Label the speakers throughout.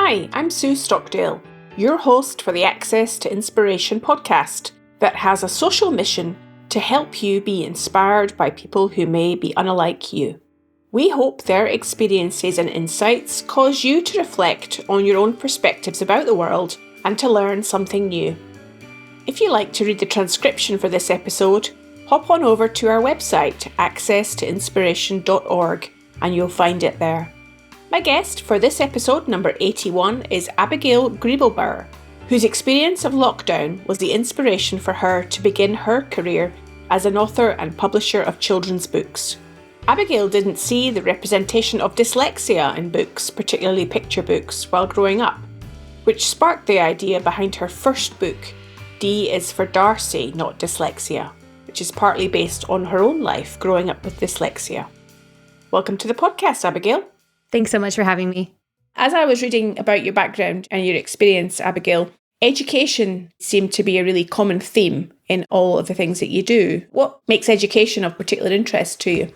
Speaker 1: Hi, I'm Sue Stockdale, your host for the Access to Inspiration podcast that has a social mission to help you be inspired by people who may be unlike you. We hope their experiences and insights cause you to reflect on your own perspectives about the world and to learn something new. If you like to read the transcription for this episode, hop on over to our website, accesstoinspiration.org, and you'll find it there. My guest for this episode, number 81, is Abigail Griebelbauer, whose experience of lockdown was the inspiration for her to begin her career as an author and publisher of children's books. Abigail didn't see the representation of dyslexia in books, particularly picture books, while growing up, which sparked the idea behind her first book, D is for Darcy Not Dyslexia, which is partly based on her own life growing up with dyslexia. Welcome to the podcast, Abigail.
Speaker 2: Thanks so much for having me.
Speaker 1: As I was reading about your background and your experience, Abigail, education seemed to be a really common theme in all of the things that you do. What makes education of particular interest to you?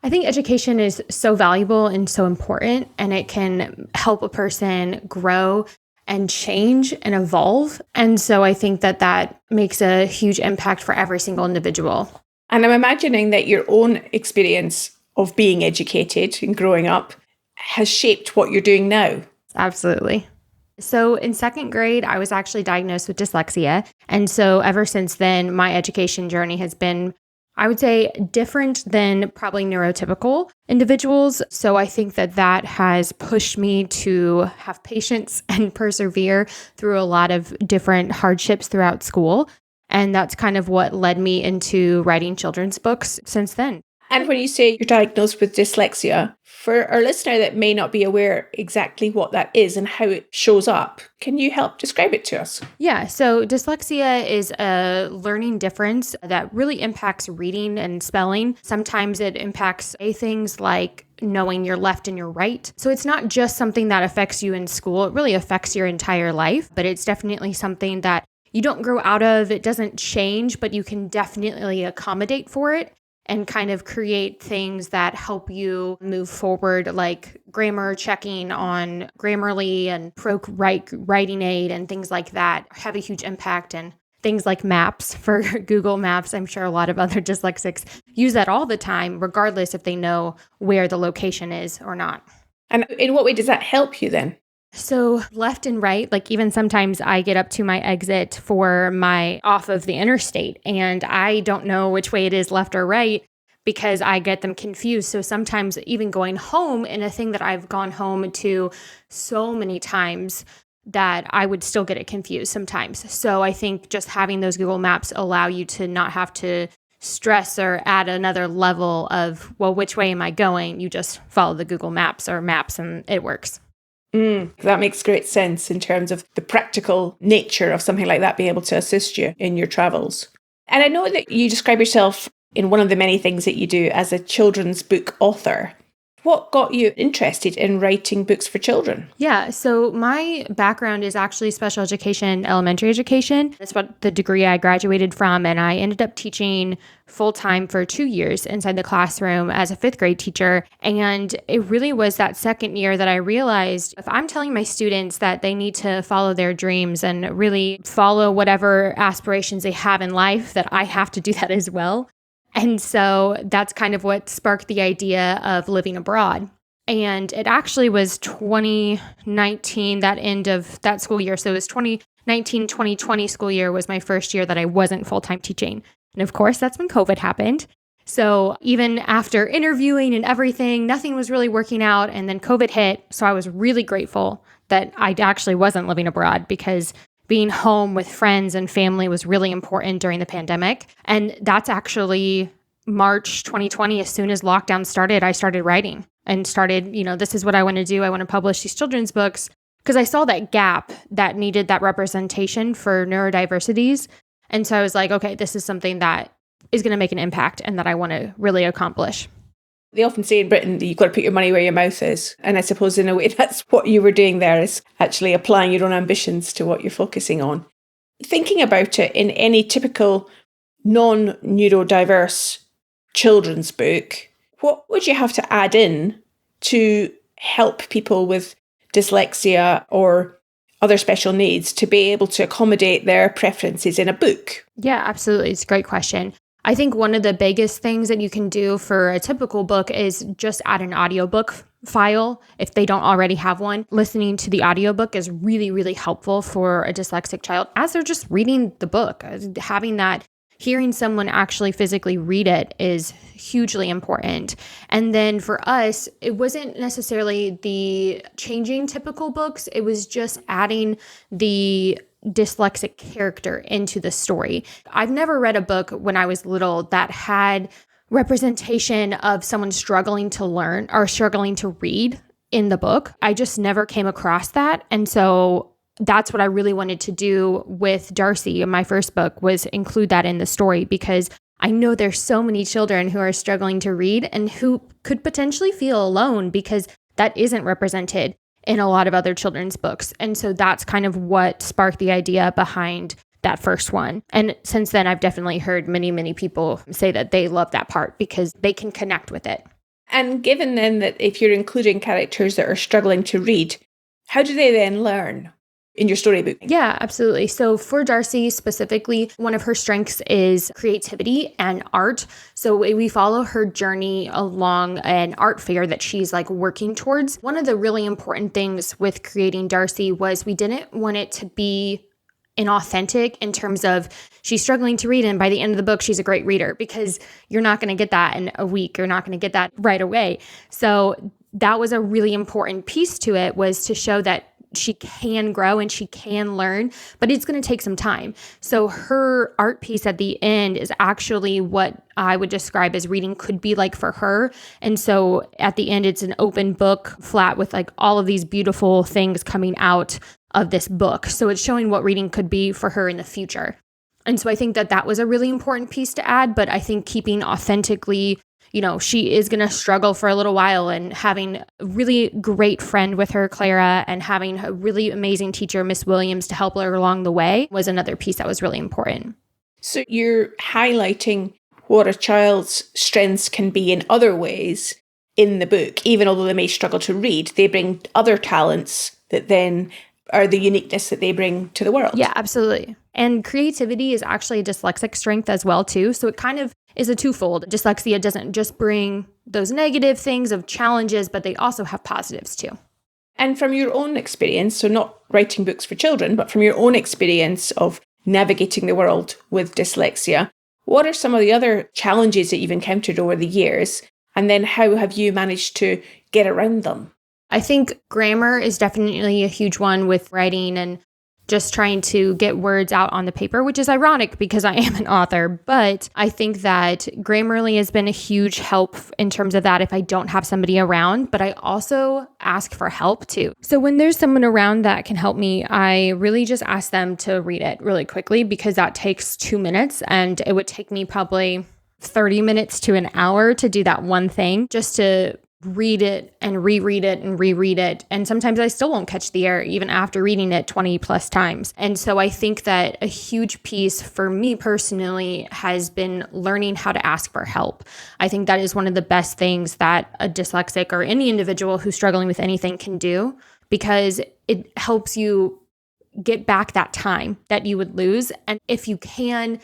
Speaker 2: I think education is so valuable and so important, and it can help a person grow and change and evolve. And so I think that makes a huge impact for every single individual.
Speaker 1: And I'm imagining that your own experience of being educated and growing up has shaped what you're doing now.
Speaker 2: Absolutely. So in second grade, I was actually diagnosed with dyslexia. And so ever since then, my education journey has been, I would say, different than probably neurotypical individuals. So I think that has pushed me to have patience and persevere through a lot of different hardships throughout school. And that's kind of what led me into writing children's books since then.
Speaker 1: And when you say you're diagnosed with dyslexia, for our listener that may not be aware exactly what that is and how it shows up, can you help describe it to us?
Speaker 2: Yeah, so dyslexia is a learning difference that really impacts reading and spelling. Sometimes it impacts things like knowing your left and your right. So it's not just something that affects you in school, it really affects your entire life, but it's definitely something that you don't grow out of. It doesn't change, but you can definitely accommodate for it and kind of create things that help you move forward, like grammar checking on Grammarly and Writing Aid and things like that have a huge impact. And things like maps for Google Maps, I'm sure a lot of other dyslexics use that all the time, regardless if they know where the location is or not.
Speaker 1: And in what way does that help you then?
Speaker 2: So left and right, like even sometimes I get up to my exit for my off of the interstate and I don't know which way it is left or right because I get them confused. So sometimes even going home in a thing that I've gone home to so many times that I would still get it confused sometimes. So I think just having those Google Maps allow you to not have to stress or add another level of, well, which way am I going? You just follow the Google Maps and it works.
Speaker 1: That makes great sense in terms of the practical nature of something like that being able to assist you in your travels. And I know that you describe yourself in one of the many things that you do as a children's book author. What got you interested in writing books for children?
Speaker 2: Yeah, so my background is actually special education, elementary education. That's what the degree I graduated from, and I ended up teaching full-time for 2 years inside the classroom as a fifth grade teacher. And it really was that second year that I realized if I'm telling my students that they need to follow their dreams and really follow whatever aspirations they have in life, that I have to do that as well. And so that's kind of what sparked the idea of living abroad. And it actually was 2019, that end of that school year. So it was 2019, 2020 school year was my first year that I wasn't full-time teaching. And of course, that's when COVID happened. So even after interviewing and everything, nothing was really working out. And then COVID hit. So I was really grateful that I actually wasn't living abroad because being home with friends and family was really important during the pandemic. And that's actually March 2020. As soon as lockdown started, I started writing and started, this is what I want to do. I want to publish these children's books because I saw that gap that needed that representation for neurodiversities. And so I was like, okay, this is something that is going to make an impact and that I want to really accomplish.
Speaker 1: They often say in Britain that you've got to put your money where your mouth is. And I suppose in a way that's what you were doing there, is actually applying your own ambitions to what you're focusing on. Thinking about it in any typical non-neurodiverse children's book, what would you have to add in to help people with dyslexia or other special needs to be able to accommodate their preferences in a book?
Speaker 2: Yeah, absolutely. It's a great question. I think one of the biggest things that you can do for a typical book is just add an audiobook file if they don't already have one. Listening to the audiobook is really, really helpful for a dyslexic child as they're just reading the book. Having that, hearing someone actually physically read it is hugely important. And then for us, it wasn't necessarily the changing typical books. It was just adding the dyslexic character into the story. I've never read a book when I was little that had representation of someone struggling to learn or struggling to read in the book. I just never came across that. And so that's what I really wanted to do with Darcy in my first book, was include that in the story, because I know there's so many children who are struggling to read and who could potentially feel alone because that isn't represented in a lot of other children's books. And so that's kind of what sparked the idea behind that first one. And since then, I've definitely heard many, many people say that they love that part because they can connect with it.
Speaker 1: And given then that if you're including characters that are struggling to read, how do they then learn in your storybook?
Speaker 2: Yeah, absolutely. So for Darcy specifically, one of her strengths is creativity and art. So we follow her journey along an art fair that she's like working towards. One of the really important things with creating Darcy was we didn't want it to be inauthentic in terms of she's struggling to read and by the end of the book she's a great reader, because you're not going to get that in a week. You're not going to get that right away. So that was a really important piece to it, was to show that she can grow and she can learn, but it's going to take some time. So her art piece at the end is actually what I would describe as reading could be like for her. And so at the end, it's an open book flat with like all of these beautiful things coming out of this book. So it's showing what reading could be for her in the future. And so I think that that was a really important piece to add, but I think keeping authentically, she is going to struggle for a little while, and having a really great friend with her, Clara, and having a really amazing teacher, Miss Williams, to help her along the way was another piece that was really important.
Speaker 1: So you're highlighting what a child's strengths can be in other ways in the book. Even although they may struggle to read, they bring other talents that then are the uniqueness that they bring to the world.
Speaker 2: Yeah, absolutely. And creativity is actually a dyslexic strength as well, too. So it kind of is a twofold. Dyslexia doesn't just bring those negative things of challenges, but they also have positives, too.
Speaker 1: And from your own experience, so not writing books for children, but from your own experience of navigating the world with dyslexia, what are some of the other challenges that you've encountered over the years? And then how have you managed to get around them?
Speaker 2: I think grammar is definitely a huge one with writing and just trying to get words out on the paper, which is ironic because I am an author. But I think that Grammarly has been a huge help in terms of that if I don't have somebody around. But I also ask for help too. So when there's someone around that can help me, I really just ask them to read it really quickly, because that takes 2 minutes and it would take me probably 30 minutes to an hour to do that one thing, just to read it and reread it and reread it. And sometimes I still won't catch the error even after reading it 20 plus times. And so I think that a huge piece for me personally has been learning how to ask for help. I think that is one of the best things that a dyslexic or any individual who's struggling with anything can do, because it helps you get back that time that you would lose. And if you can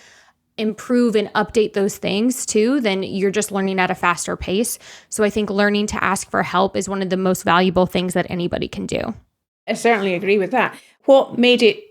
Speaker 2: improve and update those things too, then you're just learning at a faster pace. So I think learning to ask for help is one of the most valuable things that anybody can do.
Speaker 1: I certainly agree with that. What made it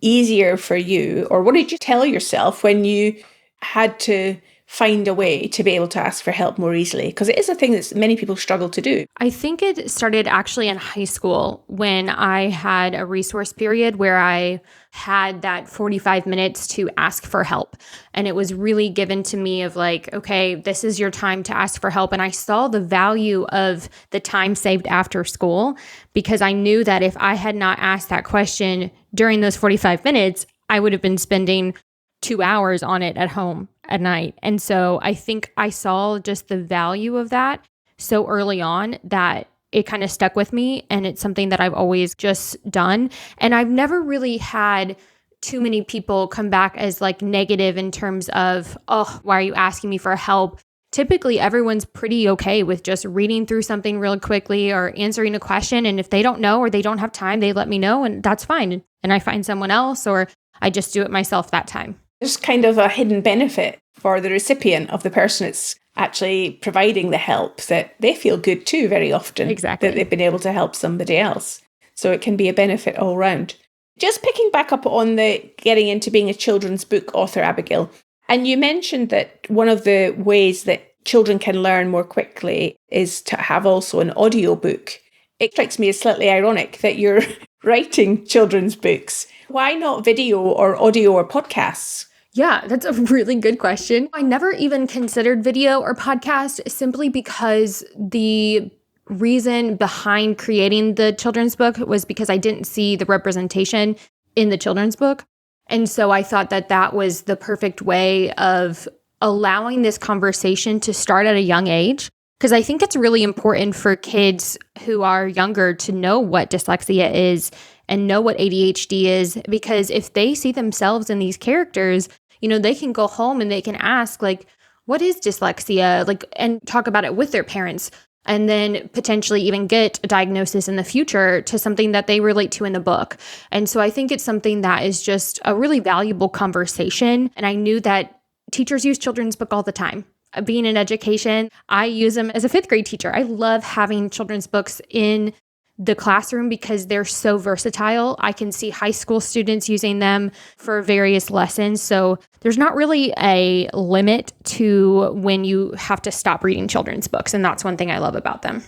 Speaker 1: easier for you, or what did you tell yourself when you had to find a way to be able to ask for help more easily? Because it is a thing that many people struggle to do.
Speaker 2: I think it started actually in high school when I had a resource period where I had that 45 minutes to ask for help. And it was really given to me of like, okay, this is your time to ask for help. And I saw the value of the time saved after school, because I knew that if I had not asked that question during those 45 minutes, I would have been spending 2 hours on it at home at night. And so I think I saw just the value of that so early on that it kind of stuck with me. And it's something that I've always just done. And I've never really had too many people come back as like negative in terms of, oh, why are you asking me for help? typically everyone's pretty okay with just reading through something real quickly or answering a question. And if they don't know or they don't have time, they let me know and that's fine. And I find someone else or I just do it myself that time.
Speaker 1: There's kind of a hidden benefit for the recipient of the person that's actually providing the help, that they feel good too very often.
Speaker 2: Exactly.
Speaker 1: That they've been able to help somebody else. So it can be a benefit all round. Just picking back up on the getting into being a children's book author, Abigail, and you mentioned that one of the ways that children can learn more quickly is to have also an audio book. It strikes me as slightly ironic that you're writing children's books. Why not video or audio or podcasts?
Speaker 2: Yeah, that's a really good question. I never even considered video or podcast simply because the reason behind creating the children's book was because I didn't see the representation in the children's book. And so I thought that that was the perfect way of allowing this conversation to start at a young age. Because I think it's really important for kids who are younger to know what dyslexia is and know what ADHD is. Because if they see themselves in these characters, they can go home and they can ask, like, what is dyslexia? Like, and talk about it with their parents. And then potentially even get a diagnosis in the future to something that they relate to in the book. And so I think it's something that is just a really valuable conversation. And I knew that teachers use children's book all the time. Being in education, I use them as a fifth grade teacher. I love having children's books in the classroom because they're so versatile. I can see high school students using them for various lessons. So there's not really a limit to when you have to stop reading children's books. And that's one thing I love about them.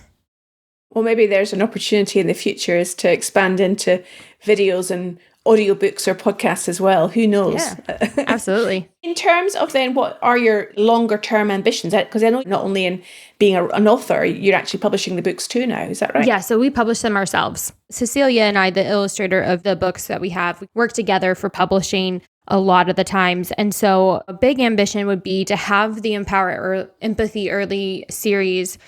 Speaker 1: Well, maybe there's an opportunity in the future is to expand into videos and audiobooks or podcasts as well. Who knows?
Speaker 2: Yeah, absolutely.
Speaker 1: In terms of then, what are your longer term ambitions? Because I know not only in being an author, you're actually publishing the books too now. Is that right?
Speaker 2: Yeah, so we publish them ourselves. Cecilia and I, the illustrator of the books that we have, we work together for publishing a lot of the times. And so a big ambition would be to have the Empathy Early series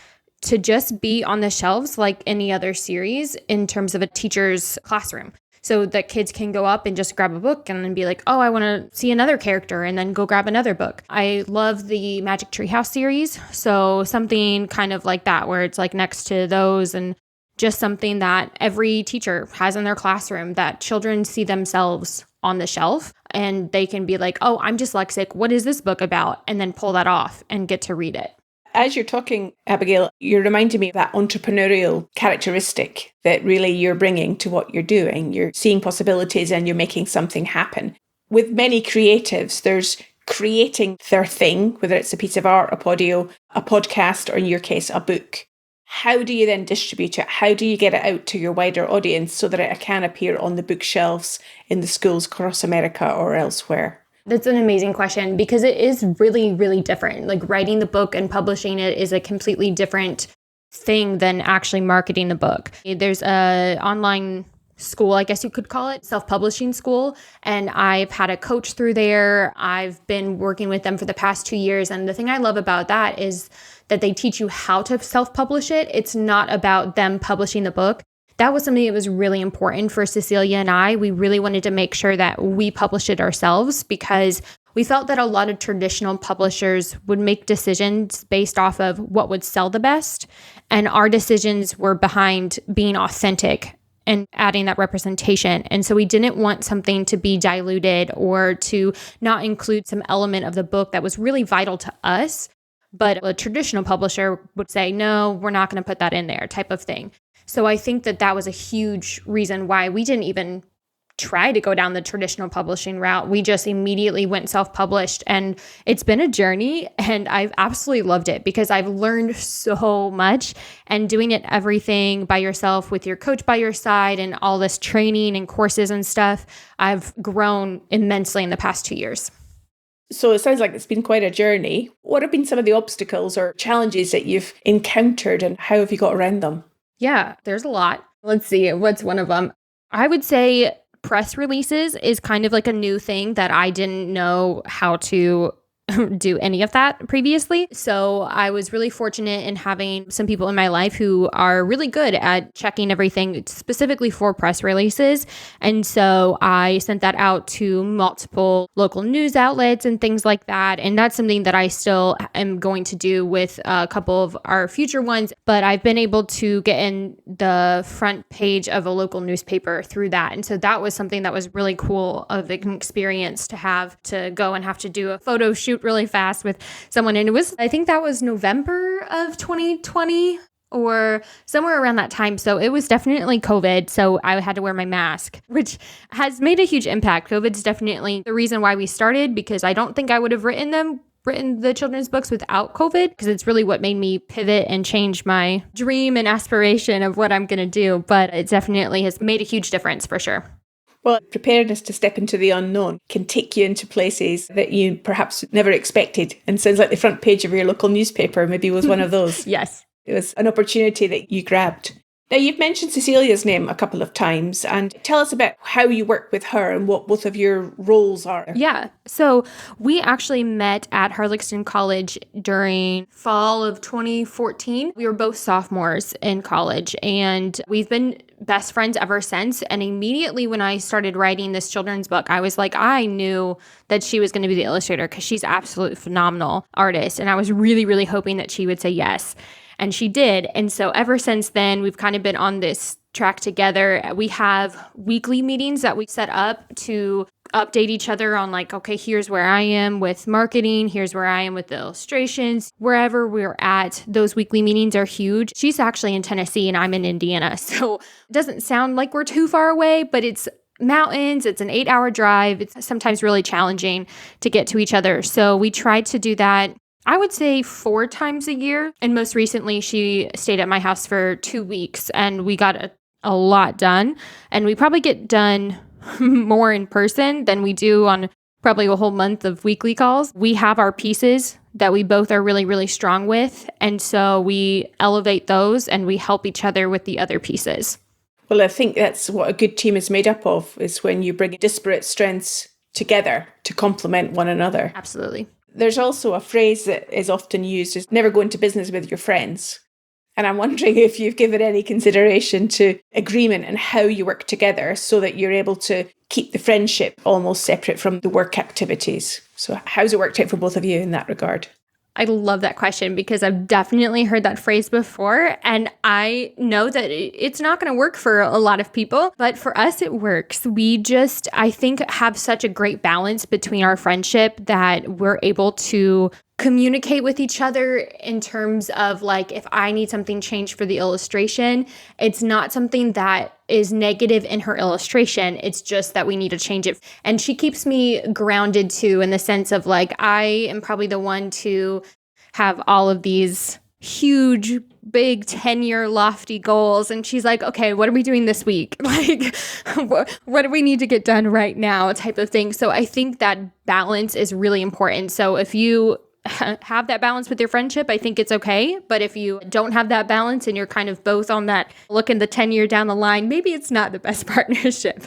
Speaker 2: to just be on the shelves like any other series in terms of a teacher's classroom. So that kids can go up and just grab a book and then be like, oh, I want to see another character and then go grab another book. I love the Magic Treehouse series. So something kind of like that, where it's like next to those and just something that every teacher has in their classroom that children see themselves on the shelf and they can be like, oh, I'm dyslexic. What is this book about? And then pull that off and get to read it.
Speaker 1: As you're talking, Abigail, you're reminding me of that entrepreneurial characteristic that really you're bringing to what you're doing. You're seeing possibilities and you're making something happen. With many creatives, there's creating their thing, whether it's a piece of art, a audio, a podcast, or in your case, a book. How do you then distribute it? How do you get it out to your wider audience so that it can appear on the bookshelves in the schools across America or elsewhere?
Speaker 2: That's an amazing question because it is really, really different. Like writing the book and publishing it is a completely different thing than actually marketing the book. There's a online school, I guess you could call it, self-publishing school. And I've had a coach through there. I've been working with them for the past 2 years. And the thing I love about that is that they teach you how to self-publish it. It's not about them publishing the book. That was something that was really important for Cecilia and I. We really wanted to make sure that we published it ourselves because we felt that a lot of traditional publishers would make decisions based off of what would sell the best. And our decisions were behind being authentic and adding that representation. And so we didn't want something to be diluted or to not include some element of the book that was really vital to us. But a traditional publisher would say, no, we're not going to put that in there type of thing. So I think that that was a huge reason why we didn't even try to go down the traditional publishing route. We just immediately went self-published, and it's been a journey, and I've absolutely loved it because I've learned so much, and doing it everything by yourself with your coach by your side and all this training and courses and stuff, I've grown immensely in the past 2 years.
Speaker 1: So it sounds like it's been quite a journey. What have been some of the obstacles or challenges that you've encountered, and how have you got around them?
Speaker 2: Yeah, there's a lot. Let's see, what's one of them? I would say press releases is kind of like a new thing that I didn't know how to do any of that previously. So I was really fortunate in having some people in my life who are really good at checking everything specifically for press releases. And so I sent that out to multiple local news outlets and things like that. And that's something that I still am going to do with a couple of our future ones. But I've been able to get in the front page of a local newspaper through that. And so that was something that was really cool of an experience to have to go and have to do a photo shoot really fast with someone. And it was, I think that was November of 2020 or somewhere around that time. So it was definitely COVID. So I had to wear my mask, which has made a huge impact. COVID's definitely the reason why we started, because I don't think I would have written the children's books without COVID, because it's really what made me pivot and change my dream and aspiration of what I'm going to do. But it definitely has made a huge difference for sure.
Speaker 1: Well, preparedness to step into the unknown can take you into places that you perhaps never expected. And sounds like the front page of your local newspaper maybe was one of those.
Speaker 2: Yes.
Speaker 1: It was an opportunity that you grabbed. Now, you've mentioned Cecilia's name a couple of times, and tell us about how you work with her and what both of your roles are.
Speaker 2: Yeah. So we actually met at Harlexton College during fall of 2014. We were both sophomores in college, and we've been best friends ever since. And immediately when I started writing this children's book, I was like, I knew that she was going to be the illustrator because she's absolutely phenomenal artist. And I was really, really hoping that she would say yes. And she did. And so ever since then, we've kind of been on this track together. We have weekly meetings that we set up to update each other on like, okay, here's where I am with marketing. Here's where I am with the illustrations. Wherever we're at, those weekly meetings are huge. She's actually in Tennessee and I'm in Indiana. So it doesn't sound like we're too far away, but it's mountains. It's an 8-hour drive. It's sometimes really challenging to get to each other. So we tried to do that, I would say 4 times a year. And most recently, she stayed at my house for 2 weeks and we got a lot done. And we probably get done more in person than we do on probably a whole month of weekly calls. We have our pieces that we both are really, really strong with. And so we elevate those and we help each other with the other pieces.
Speaker 1: Well, I think that's what a good team is made up of, is when you bring disparate strengths together to complement one another.
Speaker 2: Absolutely.
Speaker 1: There's also a phrase that is often used is never go into business with your friends. And I'm wondering if you've given any consideration to agreement and how you work together so that you're able to keep the friendship almost separate from the work activities. So how's it worked out for both of you in that regard?
Speaker 2: I love that question because I've definitely heard that phrase before. And I know that it's not going to work for a lot of people, but for us, it works. We just, I think, have such a great balance between our friendship that we're able to communicate with each other in terms of like, if I need something changed for the illustration, it's not something that is negative in her illustration. It's just that we need to change it. And she keeps me grounded too, in the sense of like, I am probably the one to have all of these huge, big 10-year lofty goals. And she's like, okay, what are we doing this week? Like, what do we need to get done right now type of thing. So I think that balance is really important. So if you have that balance with your friendship, I think it's okay. But if you don't have that balance and you're kind of both on that looking the 10-year down the line, maybe it's not the best partnership.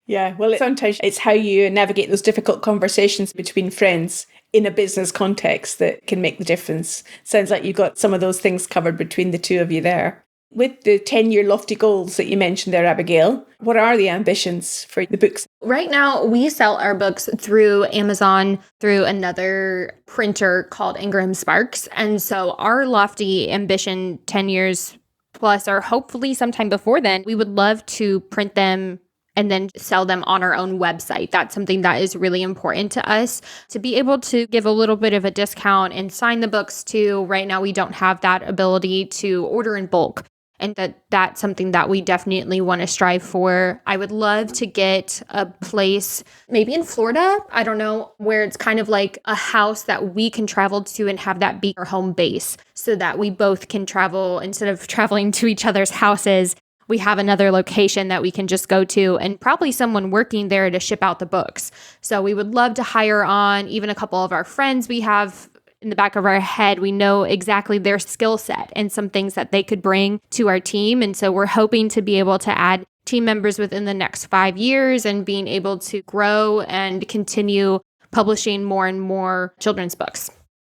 Speaker 1: Yeah, well, sometimes it's how you navigate those difficult conversations between friends in a business context that can make the difference. Sounds like you've got some of those things covered between the two of you there. With the 10-year lofty goals that you mentioned there, Abigail, what are the ambitions for the books?
Speaker 2: Right now, we sell our books through Amazon, through another printer called Ingram Sparks. And so our lofty ambition 10 years plus, or hopefully sometime before then, we would love to print them and then sell them on our own website. That's something that is really important to us, to be able to give a little bit of a discount and sign the books too. Right now, we don't have that ability to order in bulk. And that's something that we definitely want to strive for. I would love to get a place, maybe in Florida, I don't know, where it's kind of like a house that we can travel to and have that be our home base so that we both can travel instead of traveling to each other's houses. We have another location that we can just go to and probably someone working there to ship out the books. So we would love to hire on even a couple of our friends we have in the back of our head. We know exactly their skill set and some things that they could bring to our team. And so we're hoping to be able to add team members within the next 5 years and being able to grow and continue publishing more and more children's books.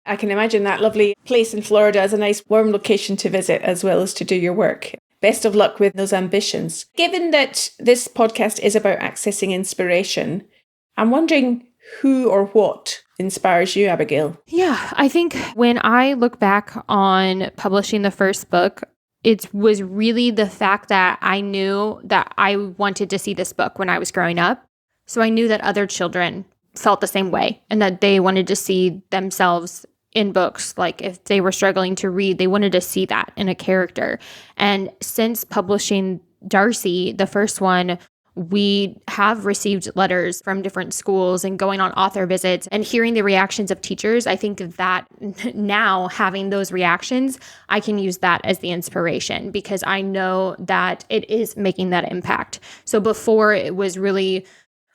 Speaker 1: I can imagine that lovely place in Florida as a nice warm location to visit as well as to do your work. Best of luck with those ambitions. Given that this podcast is about accessing inspiration, I'm wondering who or what inspires you, Abigail?
Speaker 2: Yeah, I think when I look back on publishing the first book, it was really the fact that I knew that I wanted to see this book when I was growing up. So I knew that other children felt the same way and that they wanted to see themselves in books. Like if they were struggling to read, they wanted to see that in a character. And since publishing Darcy, the first one, we have received letters from different schools and going on author visits and hearing the reactions of teachers. I think that now having those reactions, I can use that as the inspiration because I know that it is making that impact. So before it was really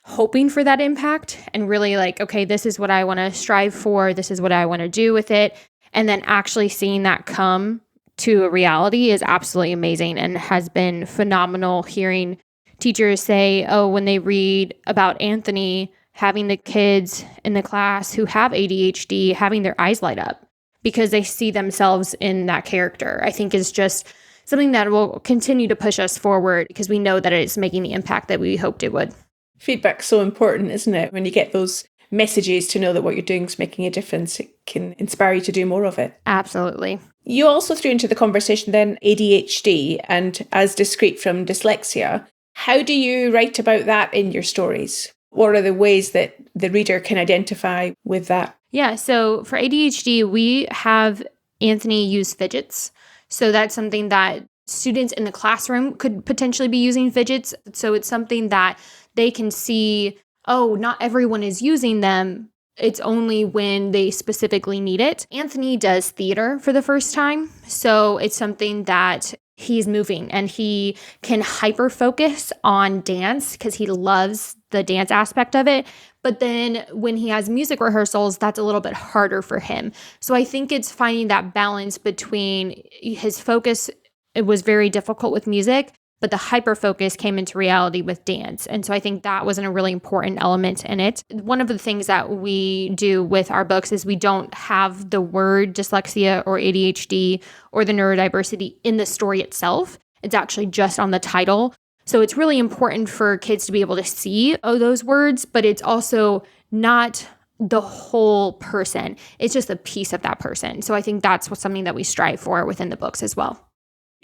Speaker 2: hoping for that impact and really like, okay, this is what I want to strive for. This is what I want to do with it. And then actually seeing that come to a reality is absolutely amazing and has been phenomenal hearing teachers say, oh, when they read about Anthony, having the kids in the class who have ADHD, having their eyes light up because they see themselves in that character, I think is just something that will continue to push us forward because we know that it's making the impact that we hoped it would.
Speaker 1: Feedback's so important, isn't it? When you get those messages to know that what you're doing is making a difference, it can inspire you to do more of it.
Speaker 2: Absolutely.
Speaker 1: You also threw into the conversation then ADHD and as discrete from dyslexia. How do you write about that in your stories? What are the ways that the reader can identify with that?
Speaker 2: Yeah, so for ADHD, we have Anthony use fidgets. So that's something that students in the classroom could potentially be using fidgets. So it's something that they can see, oh, not everyone is using them. It's only when they specifically need it. Anthony does theater for the first time. So it's something that he's moving and he can hyper focus on dance because he loves the dance aspect of it. But then when he has music rehearsals, that's a little bit harder for him. So I think it's finding that balance between his focus. It was very difficult with music, but the hyper focus came into reality with dance. And so I think that was a really important element in it. One of the things that we do with our books is we don't have the word dyslexia or ADHD or the neurodiversity in the story itself. It's actually just on the title. So it's really important for kids to be able to see those words, but it's also not the whole person. It's just a piece of that person. So I think that's something that we strive for within the books as well.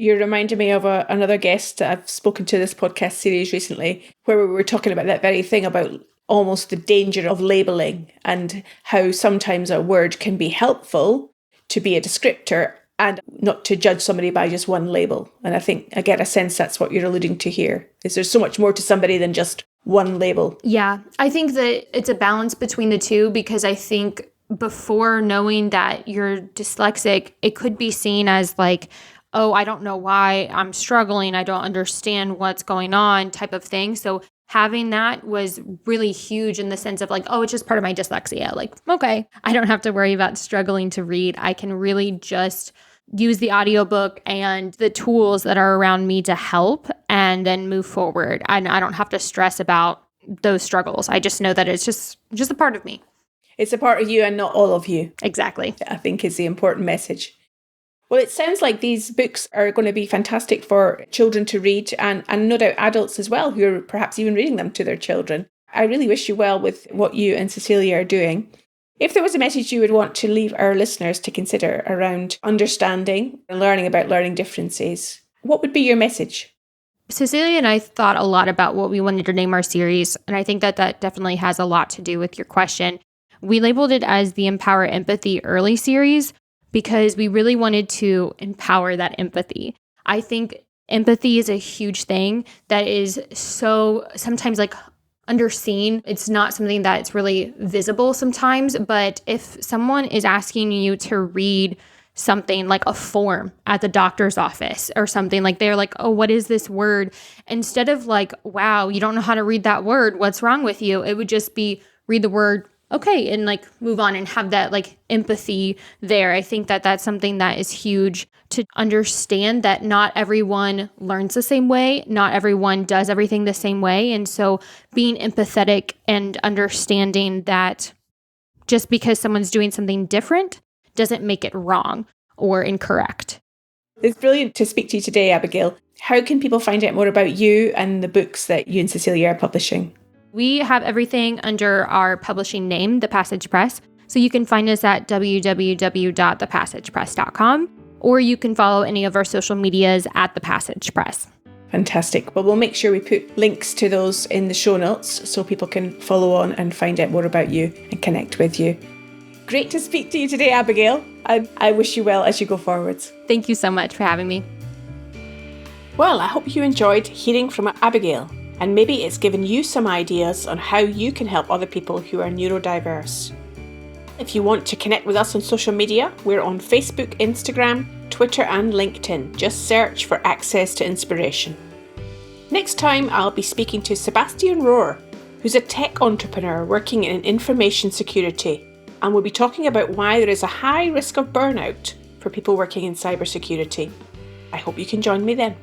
Speaker 1: You reminded me of another guest that I've spoken to this podcast series recently, where we were talking about that very thing about almost the danger of labeling and how sometimes a word can be helpful to be a descriptor and not to judge somebody by just one label. And I think I get a sense that's what you're alluding to here, is there's so much more to somebody than just one label.
Speaker 2: Yeah, I think that it's a balance between the two because I think before knowing that you're dyslexic, it could be seen as like, oh, I don't know why I'm struggling. I don't understand what's going on type of thing. So having that was really huge in the sense of like, oh, it's just part of my dyslexia. Like, okay, I don't have to worry about struggling to read. I can really just use the audiobook and the tools that are around me to help and then move forward. And I don't have to stress about those struggles. I just know that it's just a part of me.
Speaker 1: It's a part of you and not all of you.
Speaker 2: Exactly.
Speaker 1: I think is the important message. Well, it sounds like these books are going to be fantastic for children to read and no doubt adults as well who are perhaps even reading them to their children. I really wish you well with what you and Cecilia are doing. If there was a message you would want to leave our listeners to consider around understanding and learning about learning differences, what would be your message?
Speaker 2: Cecilia and I thought a lot about what we wanted to name our series, and I think that definitely has a lot to do with your question. We labeled it as the Empower Empathy Early series, because we really wanted to empower that empathy. I think empathy is a huge thing that is so sometimes like underseen. It's not something that's really visible sometimes, but if someone is asking you to read something like a form at the doctor's office or something, like they're like, oh, what is this word? Instead of like, wow, you don't know how to read that word, what's wrong with you? It would just be read the word, okay, and like move on and have that like empathy there. I think that that's something that is huge to understand that not everyone learns the same way. Not everyone does everything the same way. And so being empathetic and understanding that just because someone's doing something different doesn't make it wrong or incorrect.
Speaker 1: It's brilliant to speak to you today, Abigail. How can people find out more about you and the books that you and Cecilia are publishing?
Speaker 2: We have everything under our publishing name, The Passage Press. So you can find us at www.thepassagepress.com, or you can follow any of our social medias at The Passage Press.
Speaker 1: Fantastic. Well, we'll make sure we put links to those in the show notes so people can follow on and find out more about you and connect with you. Great to speak to you today, Abigail. I wish you well as you go forwards.
Speaker 2: Thank you so much for having me.
Speaker 1: Well, I hope you enjoyed hearing from Abigail, and maybe it's given you some ideas on how you can help other people who are neurodiverse. If you want to connect with us on social media, we're on Facebook, Instagram, Twitter and LinkedIn. Just search for Access to Inspiration. Next time, I'll be speaking to Sebastian Rohr, who's a tech entrepreneur working in information security, and we'll be talking about why there is a high risk of burnout for people working in cybersecurity. I hope you can join me then.